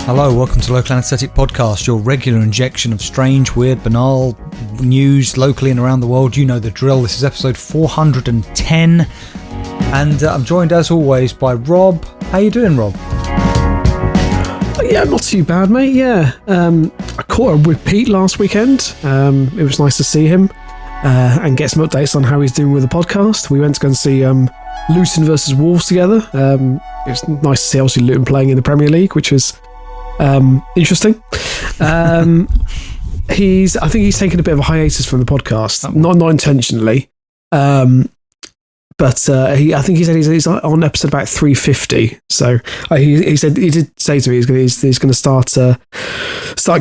Hello, welcome to Local Anaesthetic Podcast, your regular injection of strange, weird, banal news locally and around the world. You know the drill. This is episode 410, and I'm joined as always by Rob. How you doing, Rob? Yeah, not too bad, mate. Yeah, I caught up with Pete last weekend. It was nice to see him and get some updates on how he's doing with the podcast. We went to go and see Luton versus Wolves together. It was nice to see, obviously, Luton playing in the Premier League, which was interesting. I think he's taken a bit of a hiatus from the podcast, not intentionally, but I think he said he's on episode about 350. So he did say to me he's going to start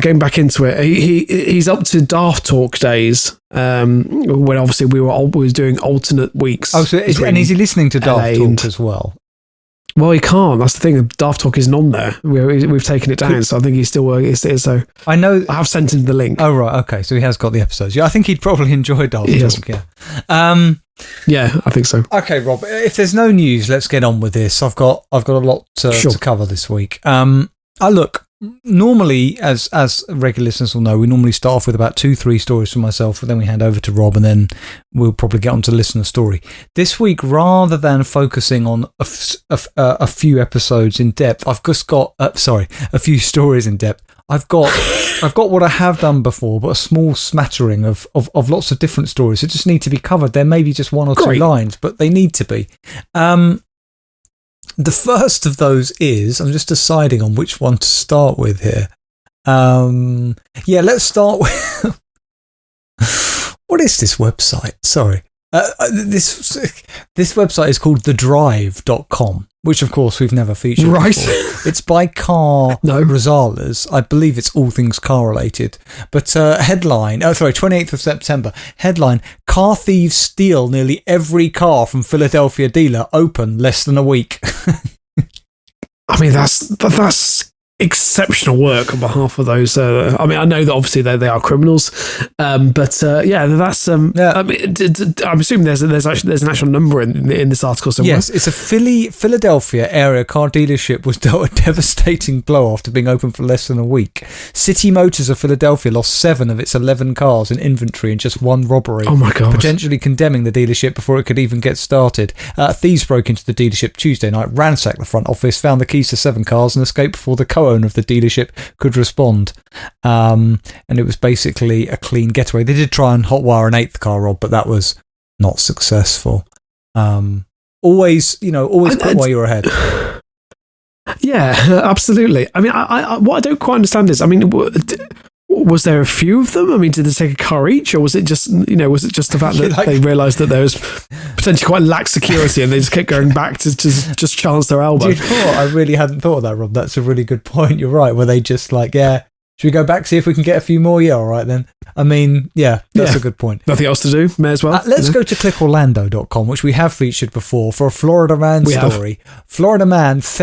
getting back into it. He's up to Daft Talk days, when obviously we were doing alternate weeks. Oh, so is he listening to Daft Talk as well? Well, he can't. That's the thing. Daft Talk isn't on there. We've taken it down, so I think he's still working. So I know. I have sent him the link. Oh right, okay. So he has got the episodes. Yeah, I think he'd probably enjoy Daft Talk. Yeah. Yeah, I think so. Okay, Rob. If there's no news, let's get on with this. I've got a lot to cover this week. Look. Normally, as regular listeners will know, we normally start off with about 2-3 stories from myself, and then we hand over to Rob, and then we'll probably get on to listener story. This week, rather than focusing on a few episodes in depth, I've just got a few stories in depth. I've got what I have done before, but a small smattering of lots of different stories that just need to be covered. There may be just one or two lines, but they need to be. The first of those is, I'm just deciding on which one to start with here. Let's start with... What is this website? Sorry. This website is called thedrive.com, which of course we've never featured before. It's by Car Rosales. I believe it's all things car related. But headline, 28th of September. Headline, car thieves steal nearly every car from Philadelphia dealer, open less than a week. I mean, that's exceptional work on behalf of those. I mean, I know that obviously they are criminals, but that's. I mean, I'm assuming there's an actual number in this article somewhere. Yes, it's a Philadelphia area car dealership was dealt a devastating blow after being open for less than a week. City Motors of Philadelphia lost 7 of its 11 cars in inventory in just one robbery. Oh my God! Potentially condemning the dealership before it could even get started. Thieves broke into the dealership Tuesday night, ransacked the front office, found the keys to 7 cars, and escaped before the co-owner of the dealership could respond. And it was basically a clean getaway. They did try and hotwire an 8th car, Rob, but that was not successful. Always quit while you're ahead. Yeah, absolutely. I mean, I what I don't quite understand is, I mean, was there a few of them? I mean, did they take a car each, or was it just the fact that they realised that there was potentially quite lax security and they just kept going back to just chance their elbow? Do you know what? I really hadn't thought of that, Rob. That's a really good point. You're right. Were they just like, yeah, should we go back, see if we can get a few more? Yeah, all right then. I mean, yeah, that's a good point. Nothing else to do, may as well. Let's go to clickorlando.com, which we have featured before, for a Florida man story. Florida man, this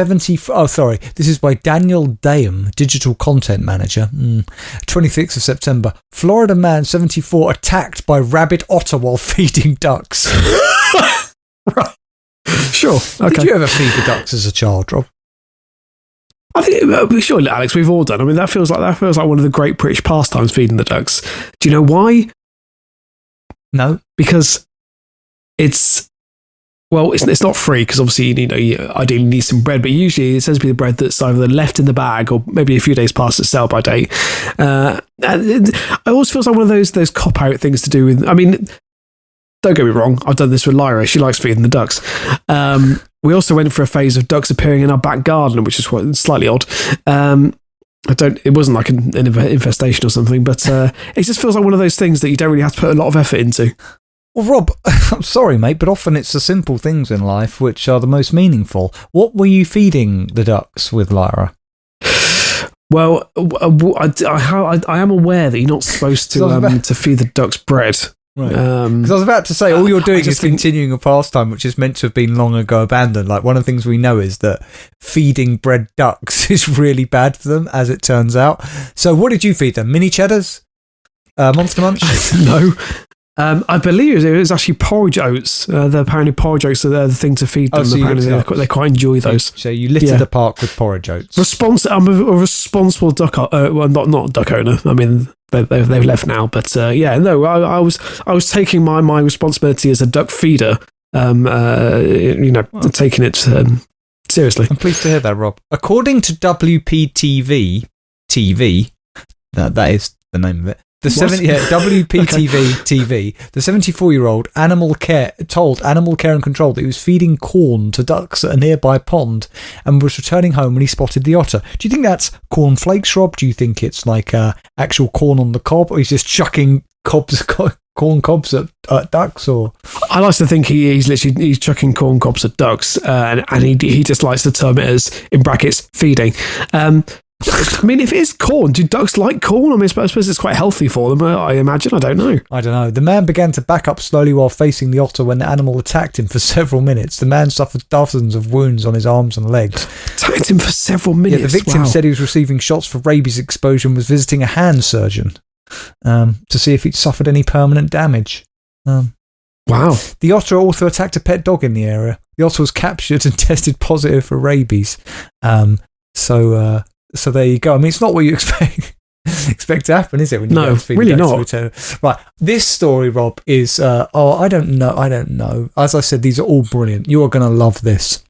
is by Daniel Daham, digital content manager. 26th of September. Florida man, 74, attacked by rabid otter while feeding ducks. Right. Sure. Okay. Did you ever feed the ducks as a child, Rob? I think, surely, Alex, we've all done. I mean, that feels like one of the great British pastimes, feeding the ducks. Do you know why? No, because it's not free, because obviously you ideally need some bread, but usually it tends to be the bread that's either left in the bag or maybe a few days past its sell by date. And it always feels like one of those cop out things to do with. I mean, don't get me wrong, I've done this with Lyra. She likes feeding the ducks. We also went for a phase of ducks appearing in our back garden, which is slightly odd. It wasn't like an infestation or something, but it just feels like one of those things that you don't really have to put a lot of effort into. Well, Rob, I'm sorry, mate, but often it's the simple things in life which are the most meaningful. What were you feeding the ducks with, Lyra? Well, I am aware that you're not supposed to feed the ducks bread. Right. Because I was about to say, all you're doing is continuing a pastime which is meant to have been long ago abandoned. Like, one of the things we know is that feeding bred ducks is really bad for them, as it turns out. So what did you feed them? Mini cheddars? Monster Munch? No. I believe it was actually porridge oats. Apparently porridge oats are the thing to feed them. So apparently they quite enjoy those. So you littered the park with porridge oats. I'm a responsible duck. Well, not duck owner. I mean, they've left now. But I was taking my responsibility as a duck feeder. Taking it seriously. I'm pleased to hear that, Rob. According to WPTV TV, that is the name of it. WPTV TV, the 74-year-old told Animal Care and Control that he was feeding corn to ducks at a nearby pond and was returning home when he spotted the otter. Do you think that's corn flakes, Rob? Do you think it's like actual corn on the cob, or he's just chucking corn cobs at ducks? Or I like to think he's chucking corn cobs at ducks, and he just likes to term it as, in brackets, feeding. I mean, if it is corn, do ducks like corn? I mean, I suppose it's quite healthy for them, I imagine. I don't know. The man began to back up slowly while facing the otter when the animal attacked him for several minutes. The man suffered dozens of wounds on his arms and legs. Attacked him for several minutes? Yeah, the victim said he was receiving shots for rabies exposure and was visiting a hand surgeon to see if he'd suffered any permanent damage. Wow. The otter also attacked a pet dog in the area. The otter was captured and tested positive for rabies. So there you go. I mean, it's not what you expect to happen, is it? When you no, really not. Right. This story, Rob, is I don't know. As I said, these are all brilliant. You are going to love this.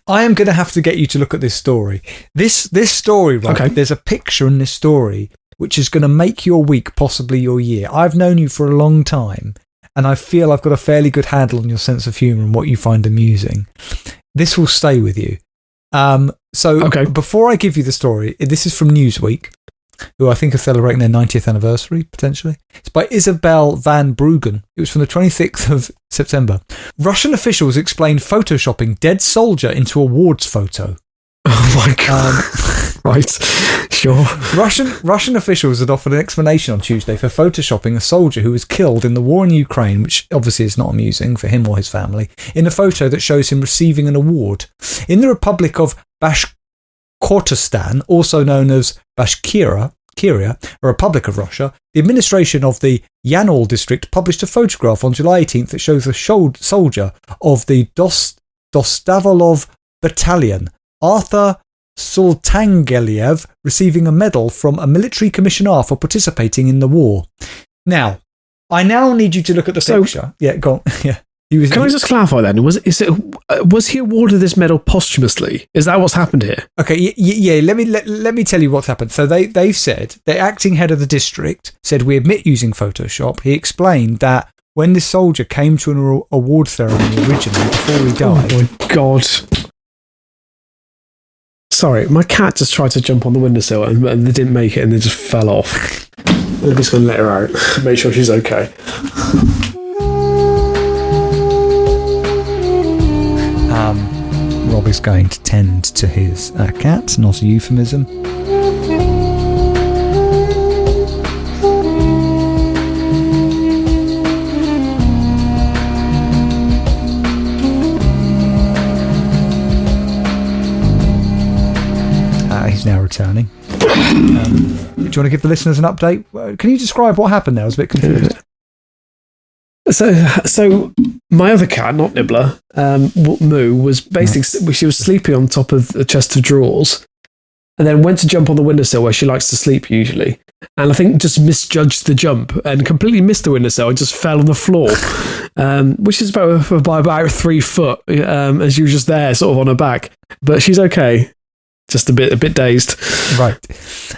I am going to have to get you to look at this story. This story, Rob. Okay. There's a picture in this story which is going to make your week, possibly your year. I've known you for a long time, and I feel I've got a fairly good handle on your sense of humour and what you find amusing. This will stay with you. Before I give you the story, this is from Newsweek, who I think are celebrating their 90th anniversary, potentially. It's by Isabel van Bruggen. It was from the 26th of September. Russian officials explained photoshopping dead soldier into awards photo. Oh my God. Right, sure. Russian officials had offered an explanation on Tuesday for photoshopping a soldier who was killed in the war in Ukraine, which obviously is not amusing for him or his family, in a photo that shows him receiving an award. In the Republic of Bashkortostan, also known as Bashkiria, a Republic of Russia, the administration of the Yanol district published a photograph on July 18th that shows a soldier of the Dostavlov battalion, Arthur Sultangeliev, receiving a medal from a military commissioner for participating in the war. Now, I now need you to look at the picture. Yeah, go on. Yeah. Can I just clarify then? Was he awarded this medal posthumously? Is that what's happened here? Okay, yeah. Let me tell you what's happened. So they've said, the acting head of the district said, we admit using Photoshop. He explained that when this soldier came to an award ceremony originally before he died. Oh my God. Sorry, my cat just tried to jump on the windowsill and they didn't make it and they just fell off. I'm just going to let her out, make sure she's okay. Rob is going to tend to his cat, not a euphemism. He's now returning. Do you want to give the listeners an update? Can you describe what happened there? I was a bit confused. So my other cat, not Nibbler, Moo, was basically, she was sleeping on top of a chest of drawers and then went to jump on the windowsill where she likes to sleep usually. And I think just misjudged the jump and completely missed the windowsill and just fell on the floor, which is about 3 foot. And she was just there sort of on her back, but she's okay. Just a bit dazed. Right.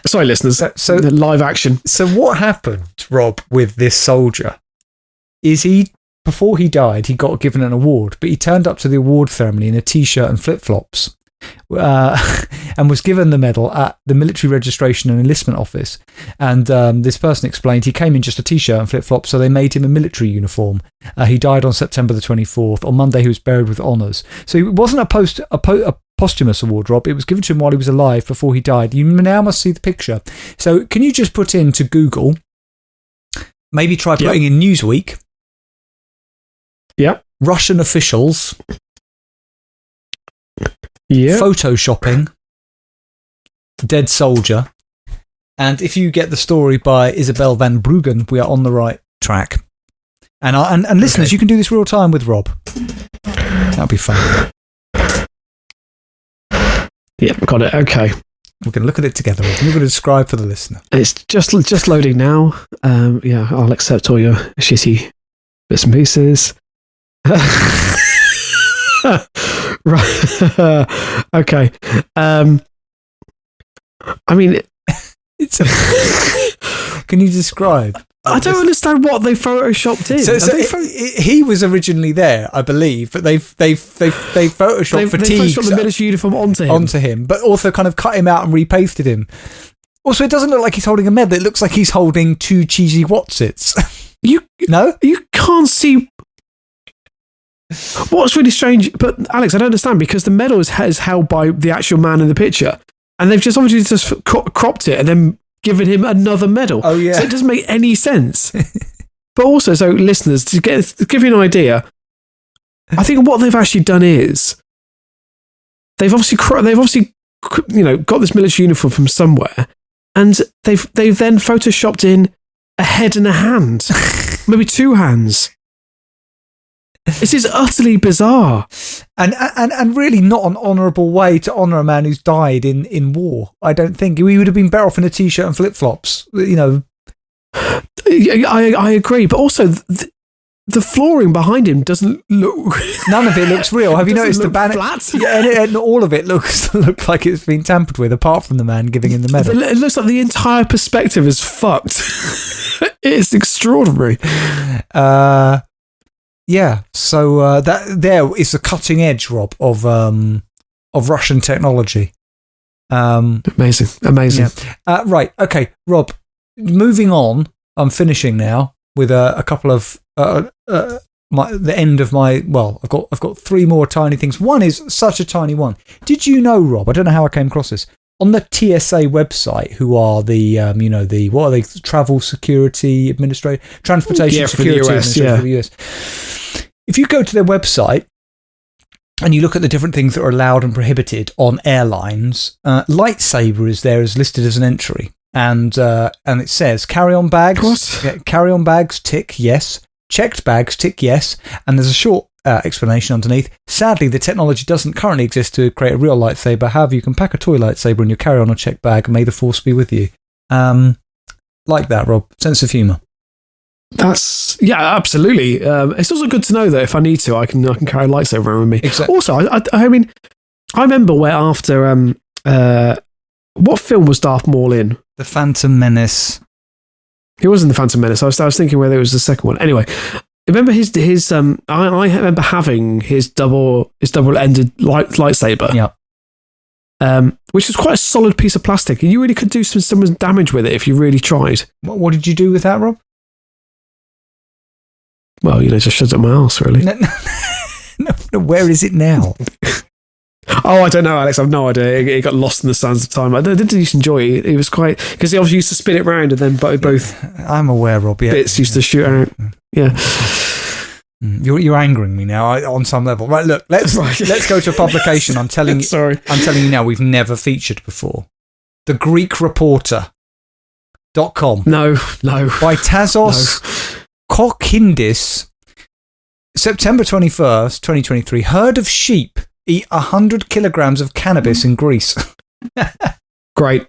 Sorry, listeners. So live action. So what happened, Rob, with this soldier is before he died, he got given an award, but he turned up to the award ceremony in a T-shirt and flip-flops and was given the medal at the military registration and enlistment office. And this person explained he came in just a T-shirt and flip-flops, so they made him a military uniform. He died on September the 24th. On Monday, he was buried with honours. So it wasn't a posthumous award, Rob. It was given to him while he was alive before he died. You now must see the picture. So can you just put into Google maybe try putting in Newsweek. Yep. Russian officials. Yeah. Photoshopping. Dead soldier. And if you get the story by Isabel van Bruggen, we are on the right track. And listeners, you can do this real time with Rob. That'll be fun. Yep, got it. Okay. We're going to look at it together. We're going to describe for the listener. It's just loading now. Yeah, I'll accept all your shitty bits and pieces. Right. Okay. I mean, can you describe? I don't understand what they photoshopped in. So he was originally there, I believe, but they photoshopped fatigue. They photoshopped the military uniform onto him, but also kind of cut him out and repasted him. Also, it doesn't look like he's holding a medal. It looks like he's holding 2 cheesy Wotsits. You can't see. What's really strange, but Alex, I don't understand, because the medal is held by the actual man in the picture, and they've just obviously just cropped it and then given him another medal. Oh yeah, so it doesn't make any sense. But also, so listeners, to give you an idea, I think what they've actually done is they've obviously got this military uniform from somewhere, and they've then photoshopped in a head and a hand, maybe 2 hands. This is utterly bizarre, and really not an honourable way to honour a man who's died in war. I don't think we would have been better off in a t-shirt and flip flops. I agree, but also the flooring behind him doesn't look. None of it looks real. Have you noticed the banner? Flat? Yeah, and all of it looks like it's been tampered with, apart from the man giving him the medal. It looks like the entire perspective is fucked. It's extraordinary. Yeah, so that there is the cutting edge, Rob, of Russian technology. Amazing. Yeah. Right, okay, Rob. Moving on, I'm finishing now with a couple of the end of my. Well, I've got 3 more tiny things. One is such a tiny one. Did you know, Rob? I don't know how I came across this. On the TSA website, who are the what are they? Travel Security Administrator, Transportation Security Administrator for the US. If you go to their website and you look at the different things that are allowed and prohibited on airlines, lightsaber is there as listed as an entry, and it says carry-on bags. What? Yeah, carry-on bags, tick yes. Checked bags, tick yes. And there's a short explanation underneath. Sadly, the technology doesn't currently exist to create a real lightsaber. However, you can pack a toy lightsaber in your carry-on or checked bag, and may the force be with you. Like that, Rob. Sense of humour. Yeah, absolutely. It's also good to know that if I need to, I can carry a lightsaber around with me. Exactly. Also, I mean, I remember where after what film was Darth Maul in? The Phantom Menace. He was in the Phantom Menace. I was thinking whether it was the second one. Anyway, remember his I remember having his double-ended lightsaber. Yeah. Which was quite a solid piece of plastic. You really could do some damage with it if you really tried. What did you do with that, Rob? Well, just shoved it up my arse, really. No, where is it now? Oh, I don't know, Alex. I've no idea. It got lost in the sands of time. I didn't just enjoy it. It was quite... Because he obviously used to spin it round and then both I'm aware, Rob. Yeah. Bits used to shoot out. Yeah. You're angering me now on some level. Right, look, let's go to a publication. I'm telling you. Sorry. I'm telling you now, we've never featured before. The Greek Reporter.com. No. By Tazos Kokindis. September 21st, 2023. Herd of sheep eat 100 kilograms of cannabis in Greece. Great.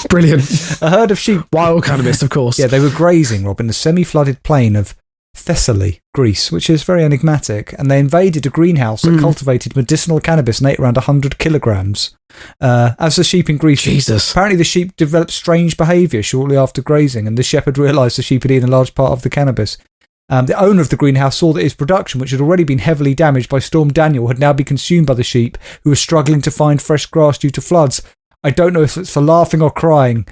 Brilliant. A herd of sheep. Wild cannabis, of course. Yeah, they were grazing, Rob, in the semi-flooded plain of Thessaly, Greece, which is very enigmatic, and they invaded a greenhouse that cultivated medicinal cannabis and ate around 100 kilograms. As the sheep in Greece, Jesus. Apparently the sheep developed strange behaviour shortly after grazing, and the shepherd realised the sheep had eaten a large part of the cannabis. The owner of the greenhouse saw that his production, which had already been heavily damaged by Storm Daniel, had now been consumed by the sheep, who were struggling to find fresh grass due to floods. I don't know if it's for laughing or crying,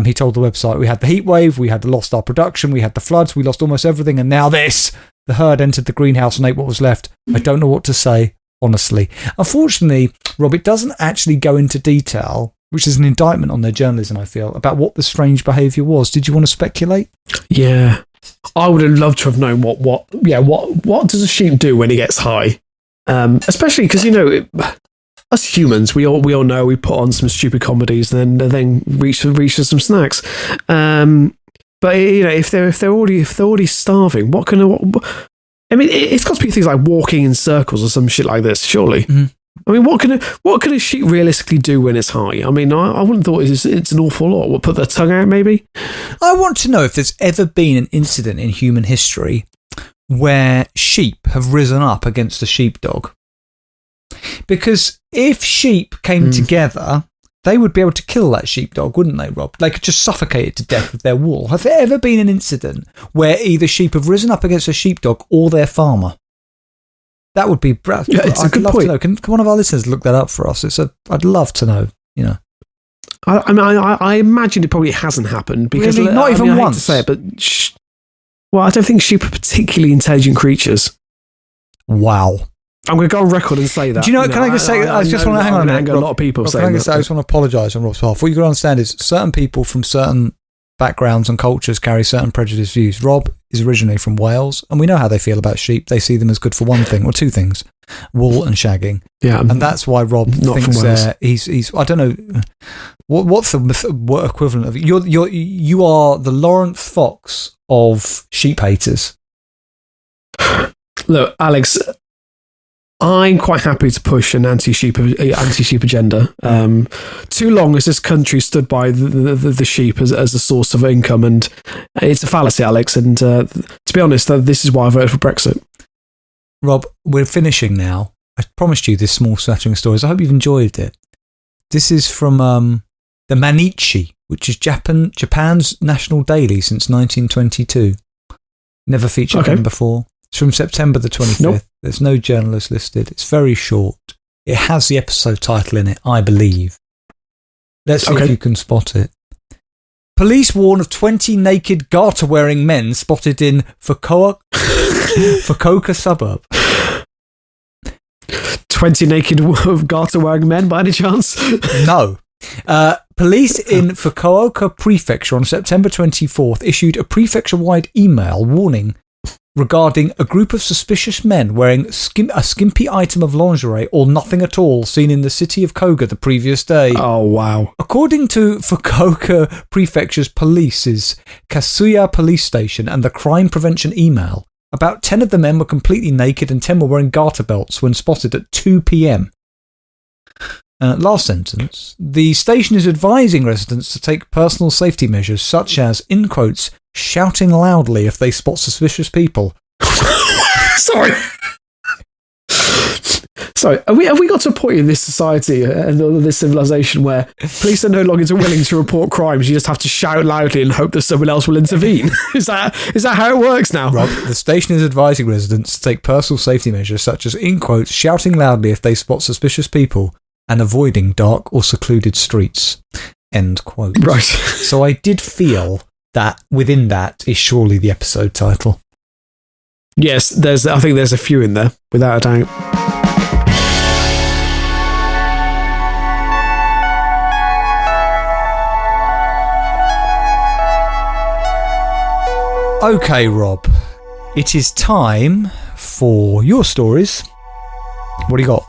he told the website. We had the heat wave, we had lost our production, we had the floods, we lost almost everything, and now this. The herd entered the greenhouse and ate what was left. I don't know what to say, honestly. Unfortunately, Rob, it doesn't actually go into detail, which is an indictment on their journalism, I feel, about what the strange behaviour was. Did you want to speculate? Yeah. I would have loved to have known what does a sheep do when he gets high? Especially because, us humans, we all know we put on some stupid comedies and then reach for some snacks. But if they're already starving, it's got to be things like walking in circles or some shit like this, surely. Mm-hmm. I mean, what can a sheep realistically do when it's high? I mean, I wouldn't have thought it's an awful lot. What, put their tongue out, maybe? I want to know if there's ever been an incident in human history where sheep have risen up against a sheepdog. Because if sheep came together, they would be able to kill that sheepdog, wouldn't they, Rob? They could just suffocate it to death with their wool. Has there ever been an incident where either sheep have risen up against a sheepdog or their farmer? That would be... it's a good point. To know. Can one of our listeners look that up for us? I'd love to know, I imagine it probably hasn't happened. Because really? Not even once? I hate to say it, but... I don't think sheep are particularly intelligent creatures. Wow. I'm going to go on record and say that. Do you know, can I just say, I just want to hang on a minute. A lot of people say that. I just want to apologise on Rob's behalf. What you've got to understand is certain people from certain backgrounds and cultures carry certain prejudiced views. Rob is originally from Wales, and we know how they feel about sheep. They see them as good for one thing, or two things, wool and shagging. Yeah. And that's why Rob thinks he's I don't know, what's the equivalent of, you are the Lawrence Fox of sheep haters. Look, Alex, I'm quite happy to push an anti-sheep agenda. Too long as this country stood by the sheep as a source of income, and it's a fallacy, Alex. And to be honest, this is why I voted for Brexit. Rob, we're finishing now. I promised you this small smattering of stories. I hope you've enjoyed it. This is from the Mainichi, which is Japan's national daily since 1922. Never featured them before. It's from September the 25th. Nope. There's no journalist listed. It's very short. It has the episode title in it, I believe. Let's see if you can spot it. Police warn of 20 naked garter-wearing men spotted in Fukuoka suburb. 20 naked garter-wearing men, by any chance? No. Police in Fukuoka Prefecture on September 24th issued a prefecture-wide email warning regarding a group of suspicious men wearing a skimpy item of lingerie or nothing at all seen in the city of Koga the previous day. Oh, wow. According to Fukuoka Prefecture's police's Kasuya police station and the crime prevention email, about 10 of the men were completely naked and 10 were wearing garter belts when spotted at 2 p.m. Last sentence. The station is advising residents to take personal safety measures such as, in quotes, shouting loudly if they spot suspicious people. Sorry, have we got to a point in this society and this civilization where police are no longer willing to report crimes? You just have to shout loudly and hope that someone else will intervene. Is that how it works now? Rob, the station is advising residents to take personal safety measures such as, in quotes, shouting loudly if they spot suspicious people and avoiding dark or secluded streets. End quote. Right. So I did feel that within that is surely the episode title. Yes, I think there's a few in there, without a doubt. Okay, Rob, it is time for your stories. What do you got?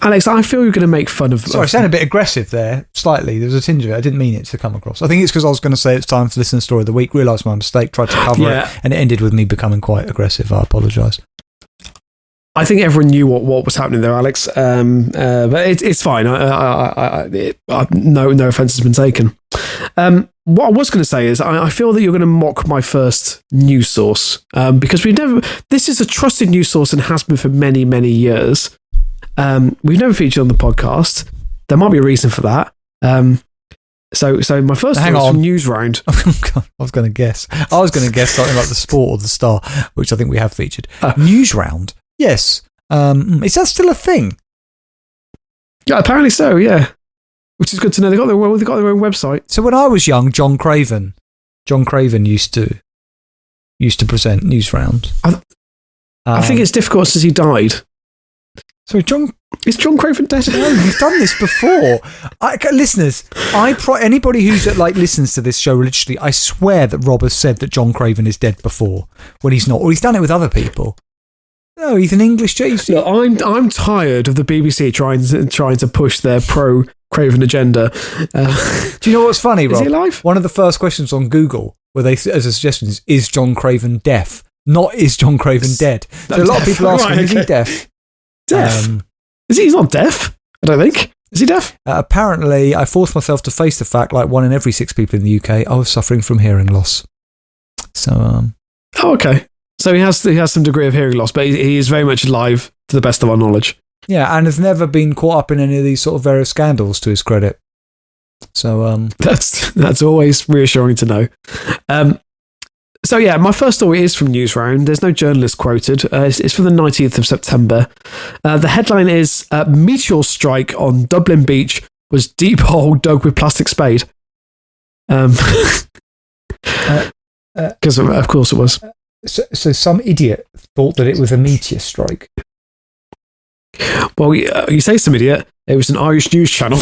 Alex, I feel you're going to make fun of... Sorry, I sounded a bit aggressive there, slightly. There was a tinge of it. I didn't mean it to come across. I think it's because I was going to say it's time for Listener Story of the Week, realised my mistake, tried to cover it, and it ended with me becoming quite aggressive. I apologise. I think everyone knew what was happening there, Alex, but it's fine. No offence has been taken. What I was going to say is I feel that you're going to mock my first news source, because this is a trusted news source and has been for many, many years. We've never featured on the podcast. There might be a reason for that. So my first story is from Newsround. I was going to guess something like The Sport or The Star, which I think we have featured. Newsround, yes. Is that still a thing? Yeah, apparently so. Yeah, which is good to know. They got their own website. So when I was young, John Craven used to Newsround. I think it's difficult since he died. Sorry, John. Is John Craven dead? No, you've done this before. Listeners, anybody who's listens to this show religiously, I swear that Rob has said that John Craven is dead before when he's not, or he's done it with other people. No, he's an English chief. Look, I'm tired of the BBC trying to push their pro Craven agenda. Do you know what's funny, Rob? Is he alive? One of the first questions on Google, where they as a suggestion is John Craven deaf? Not is John Craven dead? So a lot of people ask him, is he deaf? Deaf? He's not deaf, I don't think. Is he deaf? Apparently, I forced myself to face the fact, like 1 in every 6 people in the UK, I was suffering from hearing loss. So, Oh, okay. So he has some degree of hearing loss, but he is very much alive, to the best of our knowledge. Yeah, and has never been caught up in any of these sort of various scandals, to his credit. So, that's always reassuring to know. So yeah, my first story is from Newsround. There's no journalist quoted. It's from the 19th of September. The headline is, Meteor strike on Dublin beach was deep hole dug with plastic spade. Because of course it was. So some idiot thought that it was a meteor strike. Well, you say some idiot. It was an Irish news channel.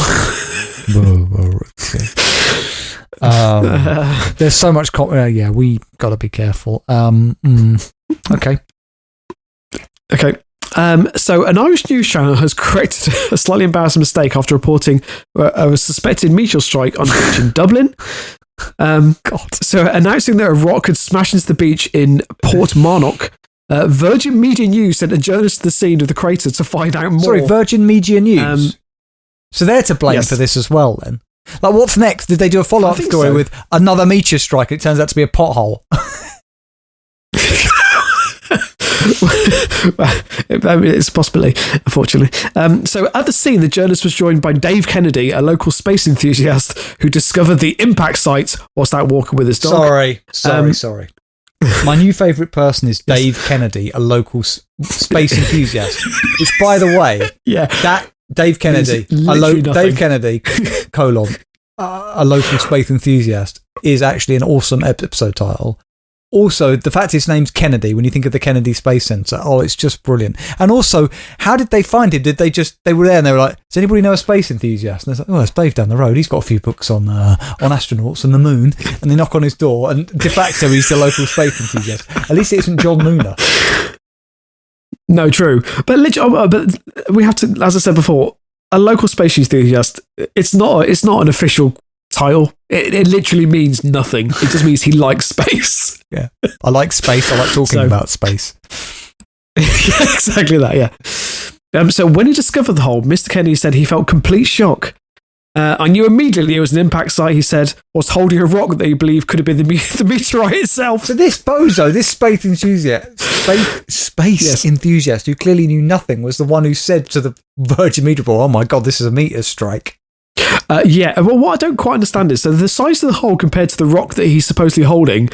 There's so much. We got to be careful. Okay. So an Irish news channel has corrected a slightly embarrassing mistake after reporting a suspected meteor strike on a beach in Dublin. So announcing that a rock had smashed into the beach in Port Marnock, Virgin Media News sent a journalist to the scene of the crater to find out more. Sorry, Virgin Media News? So they're to blame for this as well, then? Like, what's next? Did they do a follow-up story with another meteor strike? It turns out to be a pothole. It's a possibility, unfortunately. So at the scene, the journalist was joined by Dave Kennedy, a local space enthusiast who discovered the impact site whilst out walking with his dog. Sorry. My new favourite person is Dave Kennedy, a local space enthusiast. Which, by the way, that Dave Kennedy, Dave Kennedy, a local space enthusiast, is actually an awesome episode title. Also, the fact his name's Kennedy, when you think of the Kennedy Space Centre, it's just brilliant. And also, how did they find him? They were there and they were like, does anybody know a space enthusiast? And they're like, it's Dave down the road. He's got a few books on astronauts and the moon. And they knock on his door, and de facto, he's the local space enthusiast. At least it isn't John Mooner. No, true. But we have to, as I said before, a local space enthusiast, it's not an official title. It literally means nothing. It just means he likes space. Yeah. I like space. I like talking about space. Exactly that, yeah. So when he discovered the hole, Mr. Kennedy said he felt complete shock. I knew immediately it was an impact site, he said, was holding a rock that he believed could have been the meteorite itself. So this bozo, this space enthusiast who clearly knew nothing, was the one who said to the Virgin Media Board, oh my God, this is a meteor strike. Well, what I don't quite understand is, so the size of the hole compared to the rock that he's supposedly holding,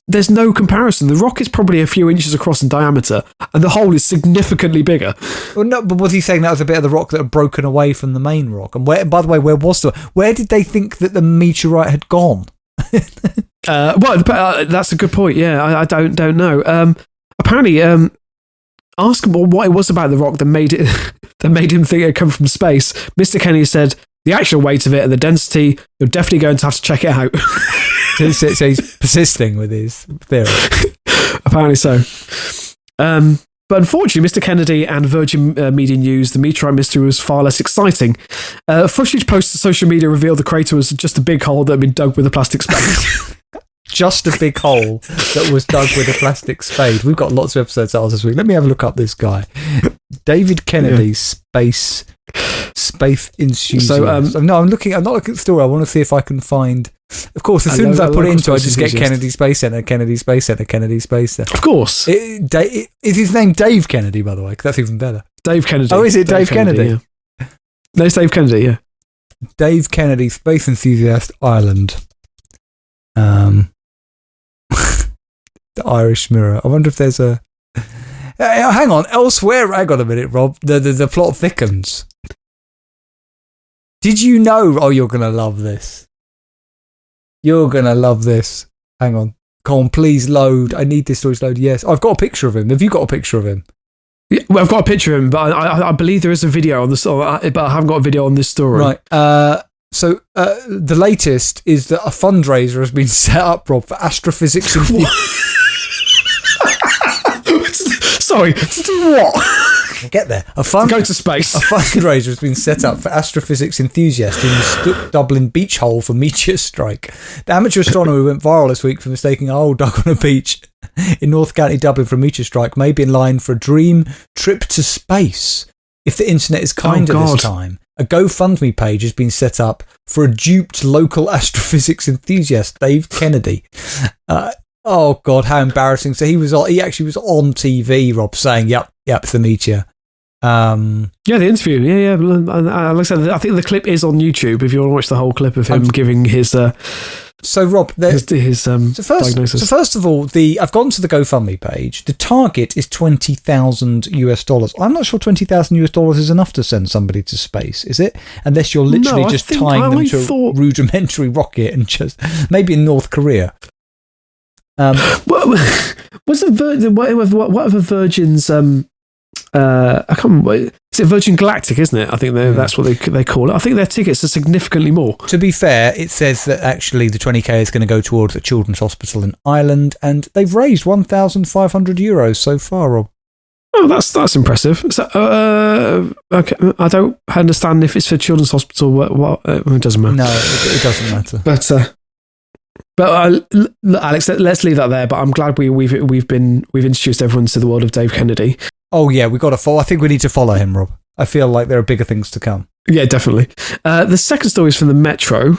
there's no comparison. The rock is probably a few inches across in diameter, and the hole is significantly bigger. Well, no, but was he saying that was a bit of the rock that had broken away from the main rock? And by the way, where did they think that the meteorite had gone? That's a good point. Yeah, I don't know. Apparently, ask him what it was about the rock that made him think it had come from space. Mr. Kennedy said, the actual weight of it and the density, you're definitely going to have to check it out. So he's persisting with his theory. Apparently so. But unfortunately, Mr. Kennedy and Virgin Media News, the meteorite mystery was far less exciting. Footage posted to social media revealed the crater was just a big hole that had been dug with a plastic spade. Just a big hole that was dug with a plastic spade. We've got lots of episodes out this week. Let me have a look up this guy. David Kennedy, space enthusiast. So, I'm not looking at the story. I want to see if I can find. Of course, as soon as I put it into, I just get Kennedy Space Centre, Kennedy Space Centre, Kennedy Space Centre. Of course. Is his name Dave Kennedy, by the way? 'Cause that's even better. Dave Kennedy. Oh, is it Dave Kennedy? Yeah. No, it's Dave Kennedy, yeah. Dave Kennedy, space enthusiast, Ireland. The Irish Mirror. I wonder if there's a... hang on. Elsewhere, hang on a minute, Rob. The plot thickens. Did you know... Oh, you're going to love this. You're going to love this. Hang on. Come on, please load. I need this story to load. Yes. I've got a picture of him. Have you got a picture of him? Yeah, well, I've got a picture of him, but I believe there is a video on this, but I haven't got a video on this story. Right. So the latest is that a fundraiser has been set up, Rob, for astrophysics and Sorry, to do what? Get there. To go to space. A fundraiser has been set up for astrophysics enthusiasts in the Dublin beach hole for Meteor strike. The amateur astronomer who went viral this week for mistaking a hole dug on a beach in North County Dublin for a meteor strike may be in line for a dream trip to space. If the internet is kinder this time, a GoFundMe page has been set up for a duped local astrophysics enthusiast, Dave Kennedy. Oh God, how embarrassing! So he actually was on TV, Rob, saying, "Yep, it's the meteor." The interview, yeah. Like I said, I think the clip is on YouTube. If you want to watch the whole clip of him giving his. So Rob, his diagnosis. So first of all, I've gone to the GoFundMe page. The target is $20,000. I'm not sure $20,000 is enough to send somebody to space, is it? Unless you're literally just tying them to a rudimentary rocket and just maybe in North Korea. Was it whatever Virgin's? I can't remember. Is it Virgin Galactic? Isn't it? I think that's what they call it. I think their tickets are significantly more. To be fair, it says that actually the 20k is going to go towards a children's hospital in Ireland, and they've raised €1,500 so far, Rob. Oh, that's impressive. So, okay, I don't understand if it's for children's hospital. It doesn't matter. No, it doesn't matter. But Alex, let's leave that there. But I'm glad we've introduced everyone to the world of Dave Kennedy. Oh yeah, we got to follow. I think we need to follow him, Rob. I feel like there are bigger things to come. Yeah, definitely. The second story is from the Metro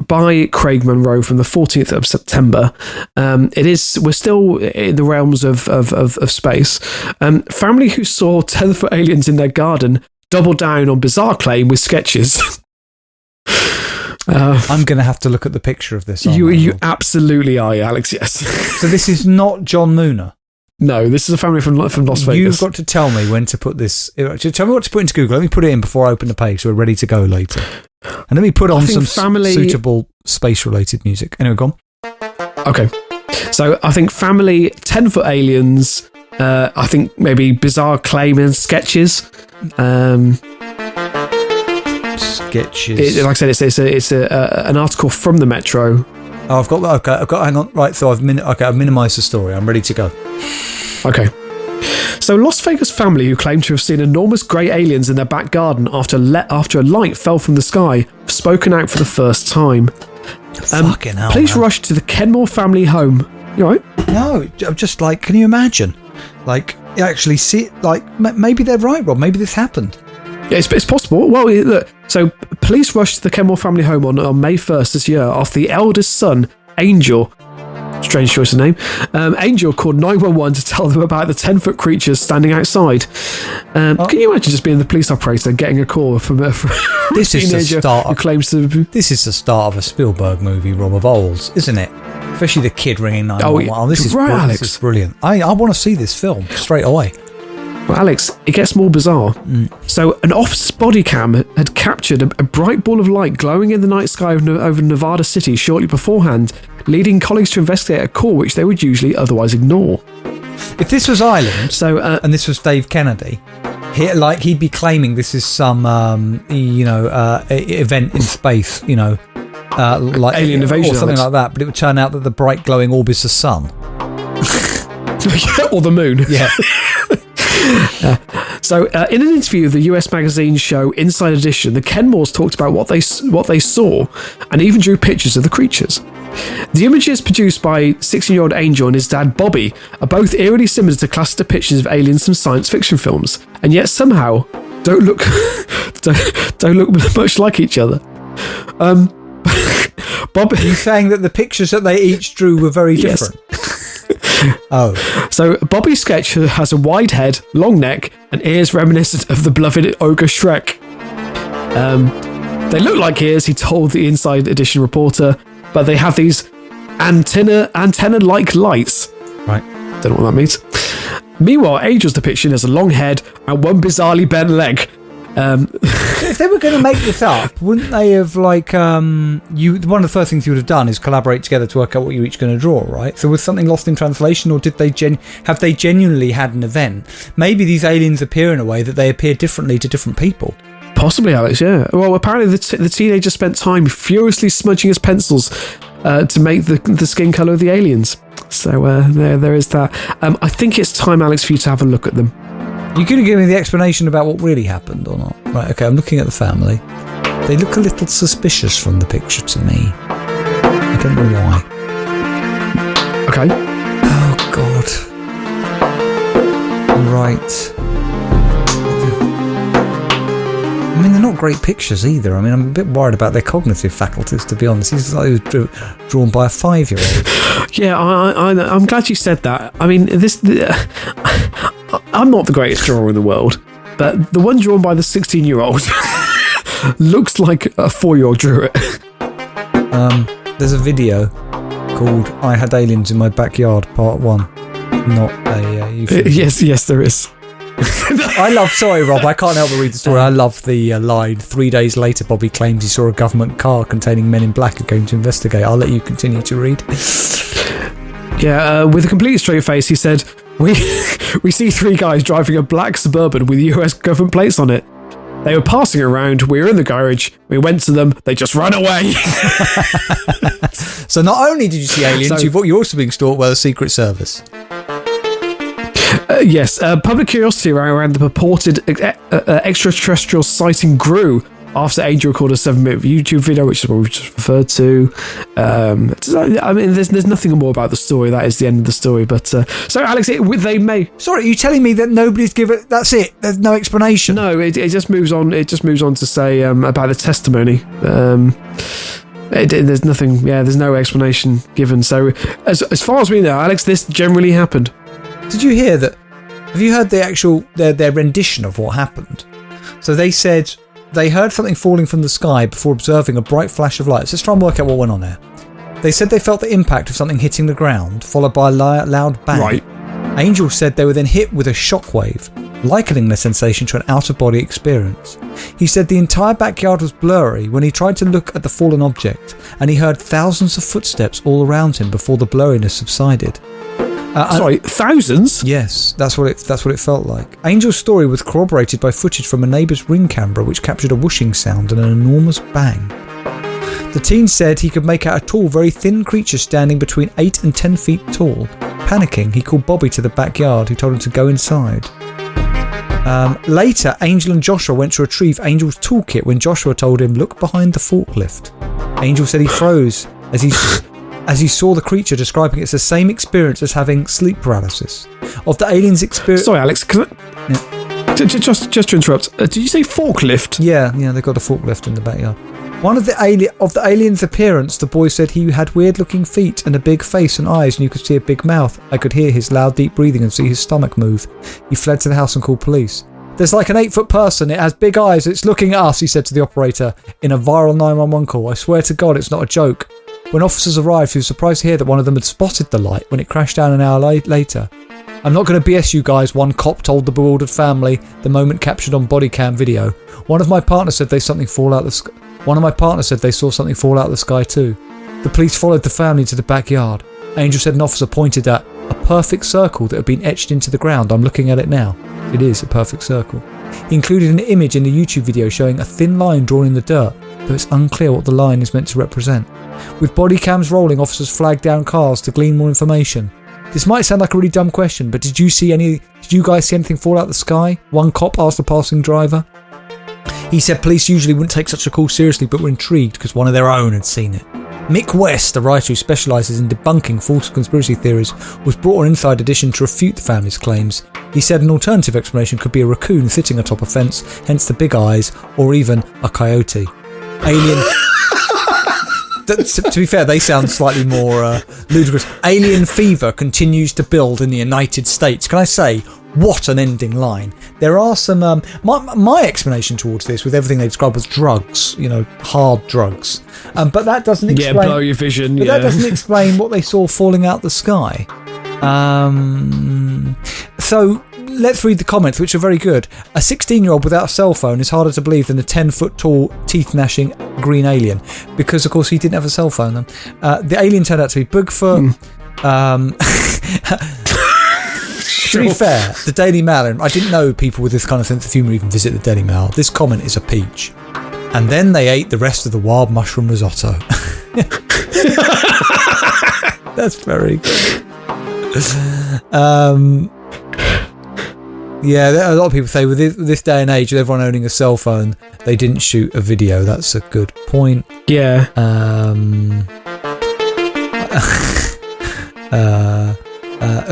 by Craig Monroe from the 14th of September. We're still in the realms of space. Family who saw 10-foot aliens in their garden double down on bizarre claim with sketches. I'm going to have to look at the picture of this. You absolutely are, Alex, yes. So this is not John Mooner? No, this is a family from Las Vegas. You've got to tell me when to put this. Tell me what to put into Google. Let me put it in before I open the page so we're ready to go later. And let me put on some suitable space-related music. Anyway, go on. Okay. So I think family, 10-foot aliens, I think maybe bizarre claim and sketches. Sketches. Like I said, it's an article from the Metro. Oh, I've got. Hang on. Right, so I've minimised the story. I'm ready to go. Okay. So, Las Vegas family who claim to have seen enormous grey aliens in their back garden after a light fell from the sky have spoken out for the first time. Fucking hell. Police rushed to the Kenmore family home. You all right? No, I'm just like, can you imagine? Like, you actually see it. Like, maybe they're right, Rob. Maybe this happened. Yeah, it's possible. Well, look, so police rushed to the Kenmore family home on May 1st this year after the eldest son, Angel, strange choice of name, Angel called 911 to tell them about the 10-foot creatures standing outside. Can you imagine just being the police operator getting a call from a teenager who claims to... This is the start of a Spielberg movie, Rob, of old, isn't it? Especially the kid ringing 911. Oh, this is right, Alex. This is brilliant. I want to see this film straight away. Well, Alex, it gets more bizarre. So, an officer's body cam had captured a bright ball of light glowing in the night sky over Nevada City shortly beforehand, leading colleagues to investigate a call which they would usually otherwise ignore. If this was Ireland, and this was Dave Kennedy, he'd be claiming this is some, event in space, like alien invasion or something like that. But it would turn out that the bright glowing orb is the sun, or the moon. Yeah. So, in an interview with the US magazine show Inside Edition, the Kenmores talked about what they saw and even drew pictures of the creatures. The images produced by 16-year-old Angel and his dad Bobby are both eerily similar to classic depictions of aliens from science fiction films, and yet somehow don't look much like each other. Bobby, are you saying that the pictures that they each drew were very different? Yes. Oh. So Bobby's sketch has a wide head, long neck, and ears reminiscent of the beloved ogre Shrek. They look like ears, he told the Inside Edition reporter, but they have these antenna-like lights. Right. Don't know what that means. Meanwhile, Angel's depiction has a long head and one bizarrely bent leg. If they were going to make this up, wouldn't they have one of the first things you would have done is collaborate together to work out what you're each going to draw, right? So was something lost in translation, or did they have they genuinely had an event? Maybe these aliens appear in a way that they appear differently to different people. Possibly, Alex, yeah. Well, apparently the teenager spent time furiously smudging his pencils to make the skin colour of the aliens. So there is that. I think it's time, Alex, for you to have a look at them. You could have given me the explanation about what really happened or not. Right, okay, I'm looking at the family. They look a little suspicious from the picture to me. I don't know why. Okay. Oh, God. Right. I mean, they're not great pictures either. I mean, I'm a bit worried about their cognitive faculties, to be honest. These are like drawn by a 5-year-old. Yeah, I'm glad you said that. I mean, I'm not the greatest drawer in the world, but the one drawn by the 16-year-old looks like a 4-year-old drew it. There's a video called "I Had Aliens in My Backyard" Part 1. Not a yes, there is. Sorry, Rob, I can't help but read the story. I love the line, 3 days later, Bobby claims he saw a government car containing men in black who came to investigate. I'll let you continue to read. Yeah, with a completely straight face, he said, we see 3 guys driving a black Suburban with US government plates on it. They were passing around, we were in the garage, we went to them, they just ran away. So not only did you see aliens, you're also being stalked by the Secret Service. Yes, public curiosity around the purported extraterrestrial sighting grew after Angel recorded a 7-minute YouTube video, which is what we just referred to. I mean, there's nothing more about the story. That is the end of the story. But so, Alex, they may. Sorry, are you telling me that nobody's given? That's it. There's no explanation. No, it just moves on. It just moves on to say about the testimony. There's nothing. Yeah, there's no explanation given. So, as far as we know, Alex, this generally happened. Did you hear that? Have you heard the actual their rendition of what happened? So they said they heard something falling from the sky before observing a bright flash of light. So let's try and work out what went on there. They said they felt the impact of something hitting the ground, followed by a loud bang. Right. Angel said they were then hit with a shockwave, likening the sensation to an out-of-body experience. He said the entire backyard was blurry when he tried to look at the fallen object, and he heard thousands of footsteps all around him before the blurriness subsided. Thousands? Yes, that's what it felt like. Angel's story was corroborated by footage from a neighbour's ring camera which captured a whooshing sound and an enormous bang. The teen said he could make out a tall, very thin creature standing between 8 and 10 feet tall. Panicking, he called Bobby to the backyard, who told him to go inside. Later, Angel and Joshua went to retrieve Angel's toolkit when Joshua told him, "Look behind the forklift." Angel said he froze as he saw the creature, describing it as the same experience as having sleep paralysis. Of the aliens' experience... Sorry, Alex, just to interrupt, did you say forklift? Yeah, they've got a forklift in the backyard. One of the alien's appearance, the boy said he had weird-looking feet and a big face and eyes, and you could see a big mouth. I could hear his loud, deep breathing and see his stomach move. He fled to the house and called police. "There's like an 8-foot person. It has big eyes. It's looking at us," he said to the operator in a viral 911 call. "I swear to God, it's not a joke." When officers arrived, he was surprised to hear that one of them had spotted the light when it crashed down an hour later. "I'm not going to BS you guys," one cop told the bewildered family, the moment captured on body cam video. One of my partners said they saw something fall out of the sky too. The police followed the family to the backyard. Angel said an officer pointed at a perfect circle that had been etched into the ground. "I'm looking at it now. It is a perfect circle." He included an image in the YouTube video showing a thin line drawn in the dirt, though it's unclear what the line is meant to represent. With body cams rolling, officers flagged down cars to glean more information. "This might sound like a really dumb question, but did you guys see anything fall out of the sky?" one cop asked a passing driver. He said police usually wouldn't take such a call seriously, but were intrigued because one of their own had seen it. Mick West, a writer who specialises in debunking false conspiracy theories, was brought on Inside Edition to refute the family's claims. He said an alternative explanation could be a raccoon sitting atop a fence, hence the big eyes, or even a coyote. To be fair, they sound slightly more ludicrous. Alien fever continues to build in the United States. Can I say, what an ending line. There are some... my explanation towards this, with everything they described, was drugs. Hard drugs. But that doesn't explain... Yeah, blow your vision. But that doesn't explain what they saw falling out the sky. So let's read the comments, which are very good. A 16-year-old without a cell phone is harder to believe than a 10-foot-tall, teeth-gnashing green alien, because, of course, he didn't have a cell phone then. The alien turned out to be Bigfoot. To be fair, the Daily Mail, and I didn't know people with this kind of sense of humour even visit the Daily Mail. This comment is a peach. And then they ate the rest of the wild mushroom risotto. That's very good. Yeah, a lot of people say with this day and age, with everyone owning a cell phone, they didn't shoot a video. That's a good point. Yeah.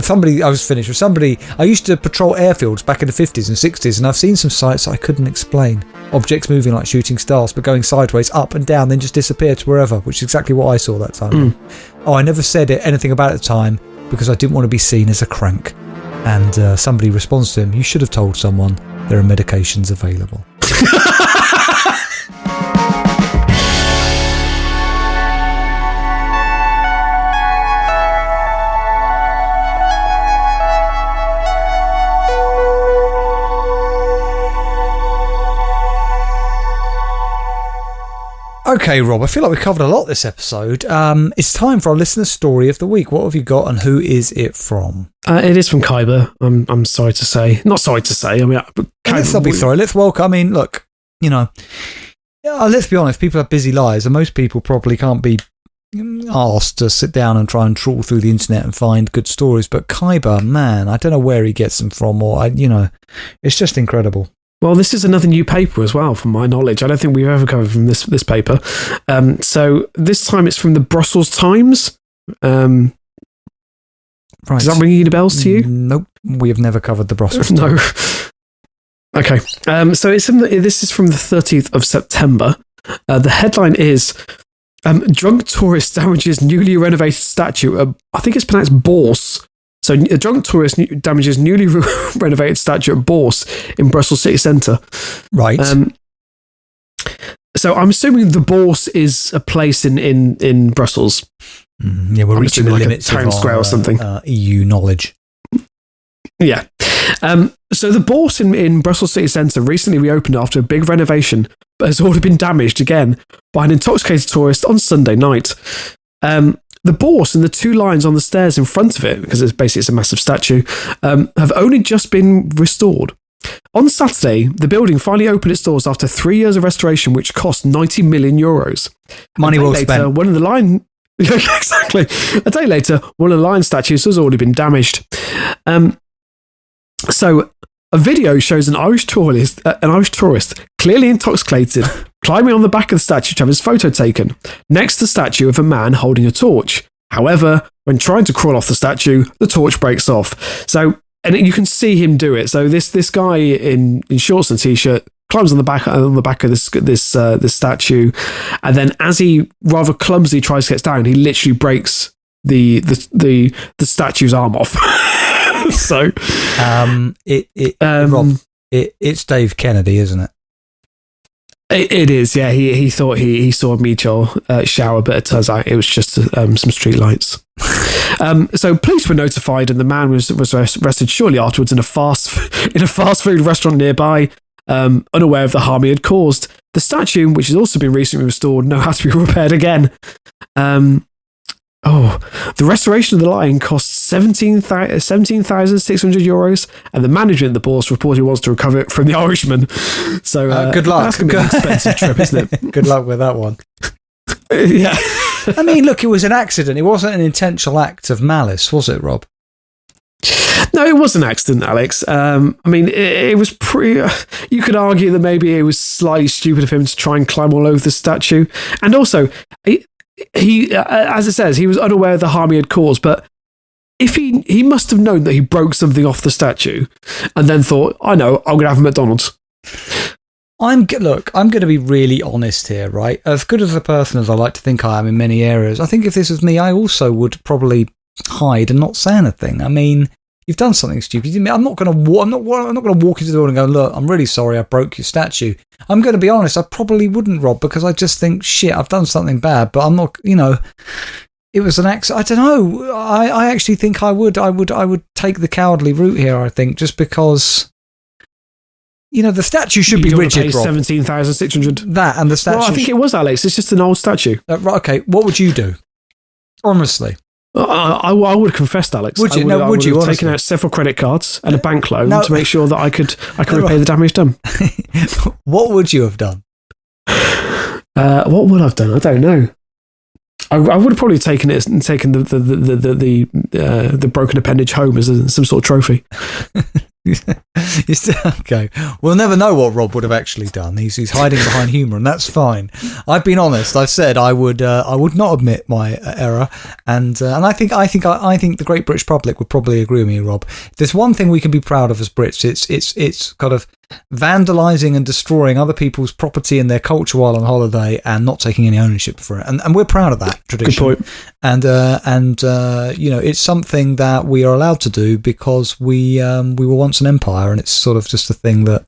Somebody, I was finished with somebody. I used to patrol airfields back in the 50s and 60s, and I've seen some sights I couldn't explain. Objects moving like shooting stars, but going sideways, up and down, then just disappear to wherever, which is exactly what I saw that time. Oh, I never said anything about it at the time because I didn't want to be seen as a crank. And somebody responds to him, you should have told someone there are medications available. Okay, Rob, I feel like we covered a lot this episode. It's time for our listener's story of the week. What have you got and who is it from? It is from Kyber. I'm sorry to say. Not sorry to say. I mean, let's not be sorry. Let's welcome. I mean, look, let's be honest. People have busy lives, and most people probably can't be asked to sit down and try and trawl through the internet and find good stories. But Kyber, man, I don't know where he gets them from, it's just incredible. Well, this is another new paper as well, from my knowledge. I don't think we've ever covered from this paper. So this time it's from the Brussels Times. Right. Does that ring any bells to you? Nope. We have never covered the Brussels No. Times. Okay. So this is from the 30th of September. The headline is Drunk Tourist Damages Newly Renovated Statue at, I think it's pronounced Bourse. So a drunk tourist damages newly renovated statue at Bourse in Brussels city centre. Right. So I'm assuming the Bourse is a place in Brussels. Yeah, we're reaching the limits of town square or something. EU knowledge. Yeah. So the Bourse in Brussels city centre recently reopened after a big renovation, but has already been damaged again by an intoxicated tourist on Sunday night. The Bourse and the two lions on the stairs in front of it, because it's a massive statue, have only just been restored. On Saturday, the building finally opened its doors after 3 years of restoration, which cost €90 million. Money well spent. One of the lion... exactly. A day later, one of the lion statues has already been damaged. So a video shows an Irish tourist clearly intoxicated climbing on the back of the statue to have his photo taken, next to the statue of a man holding a torch. However, when trying to crawl off the statue, the torch breaks off. So, and you can see him do it. So this guy in shorts and t-shirt climbs on the back of this statue, and then as he rather clumsily tries to get down, he literally breaks the statue's arm off. So, Rob, it's Dave Kennedy, isn't it? It is, yeah. He thought he saw a meteor shower, but it turns out it was just some street lights. So police were notified, and the man was arrested shortly afterwards in a fast food restaurant nearby, unaware of the harm he had caused. The statue, which has also been recently restored, now has to be repaired again. The restoration of the lion costs €17,600, and the management of the Bourse reportedly wants to recover it from the Irishman. So good luck. That's going to be an expensive trip, isn't it? Good luck with that one. Yeah. I mean, look, it was an accident. It wasn't an intentional act of malice, was it, Rob? No, it was an accident, Alex. I mean, it was pretty... you could argue that maybe it was slightly stupid of him to try and climb all over the statue. And also... He, as it says, he was unaware of the harm he had caused, but if he must have known that he broke something off the statue and then thought, I know, I'm going to have a McDonald's. I'm going to be really honest here, right? As good as a person as I like to think I am in many areas, I think if this was me, I also would probably hide and not say anything. I mean, you've done something stupid. I'm not going to walk into the door and go, look, I'm really sorry I broke your statue. I'm going to be honest, I probably wouldn't, Rob, because I just think, shit, I've done something bad, but I'm not, it it was an accident. I don't know. I actually think I would take the cowardly route here. I think just because. The statue should be rigid, Rob. 17,600. That and the statue. Well, I think it was, Alex. It's just an old statue. Right, okay, what would you do? Honestly. I would have confessed, Alex. Would you? I would you? have Honestly? taken out several credit cards and a bank loan to make sure that I could repay the damage done. What would you have done? What would I have done? I don't know. I would have probably taken the broken appendage home as some sort of trophy. Okay, we'll never know what Rob would have actually done. He's hiding behind humour, and that's fine. I've been honest. I've said I would not admit my error, and I think the great British public would probably agree with me, Rob. If there's one thing we can be proud of as Brits, it's kind of vandalising and destroying other people's property and their culture while on holiday, and not taking any ownership for it. And we're proud of that tradition. Good point. And it's something that we are allowed to do because we were once an empire, and it's sort of just a thing that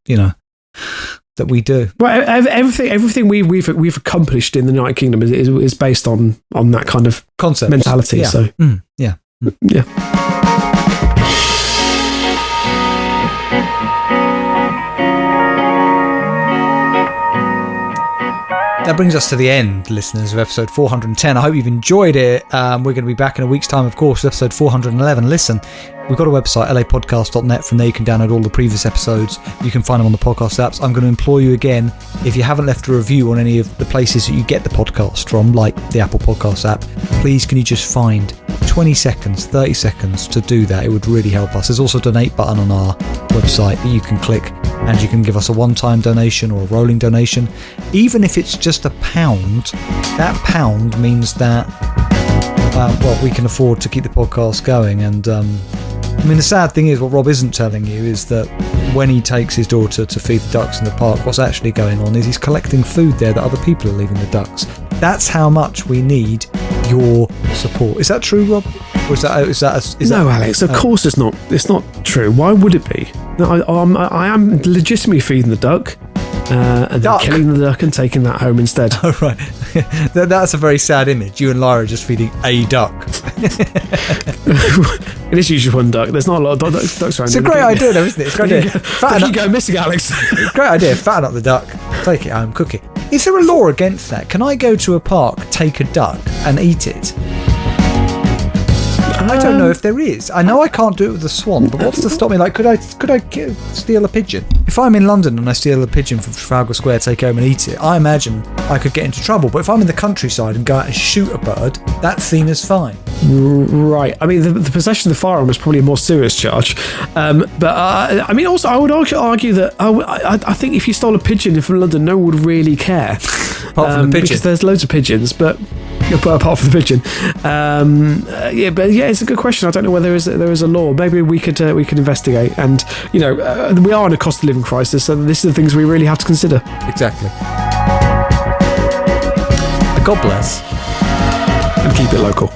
that we do. Well, everything we've accomplished in the United Kingdom is based on that kind of concept mentality. Yeah. So yeah. That brings us to the end, listeners, of episode 410. I hope you've enjoyed it. We're going to be back in a week's time, of course, with episode 411. Listen, we've got a website, LAPodcast.net. From there, you can download all the previous episodes. You can find them on the podcast apps. I'm going to implore you again, if you haven't left a review on any of the places that you get the podcast from, like the Apple Podcast app, please can you just find 20 seconds, 30 seconds to do that? It would really help us. There's also a donate button on our website that you can click, and you can give us a one-time donation or a rolling donation. Even if it's just £1, that £1 means that we can afford to keep the podcast going. And the sad thing is, what Rob isn't telling you is that when he takes his daughter to feed the ducks in the park, what's actually going on is he's collecting food there that other people are leaving the ducks. That's how much we need your support. Is that true, Rob? Or is that no, Alex? Of course, it's not. It's not true. Why would it be? No, I am legitimately feeding the duck. And then killing the duck and taking that home instead. Oh, right. That's a very sad image. You and Lyra just feeding a duck. It is usually one duck. There's not a lot of ducks around. It's a great idea, though, isn't it? It's a great idea. You go missing, Alex. Great idea. Fatten up the duck, take it home, cook it. Is there a law against that? Can I go to a park, take a duck, and eat it? I don't know if there is. I know I can't do it with a swan, but what's to stop me? Like, could I steal a pigeon? If I'm in London and I steal a pigeon from Trafalgar Square, take it home and eat it, I imagine I could get into trouble. But if I'm in the countryside and go out and shoot a bird, that's seen as fine. Right. I mean, the possession of the firearm is probably a more serious charge. Also, I would argue that I think if you stole a pigeon from London, no one would really care. Apart from the pigeon. Because there's loads of pigeons, but apart from the pigeon. It's a good question. I don't know whether there is a law. Maybe we could investigate. And we are in a cost of living crisis, so this is the things we really have to consider. Exactly. God bless. And keep it local.